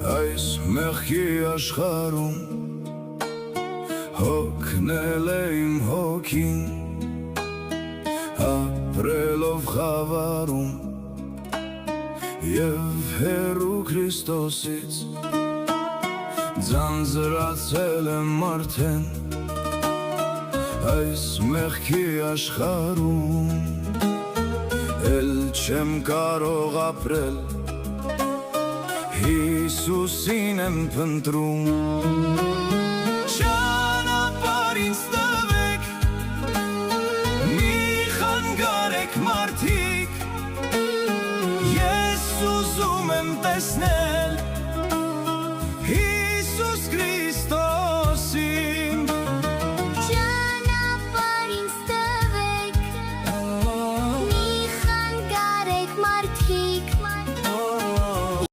Այս մեղքի աշխարհում հոգնել է իմ հոգին, ապրելով խավարում և հեռու Քրիստոսից, ձանձրացել եմ արդեն այս մեղքի աշխարհում, էլ չեմ կարող ապրել, Հիսուսին եմ փնտրում։ Ճանապարհ ինձ տվեք, մի խանգարեք մարդիկ, ես ուզում եմ տեսնել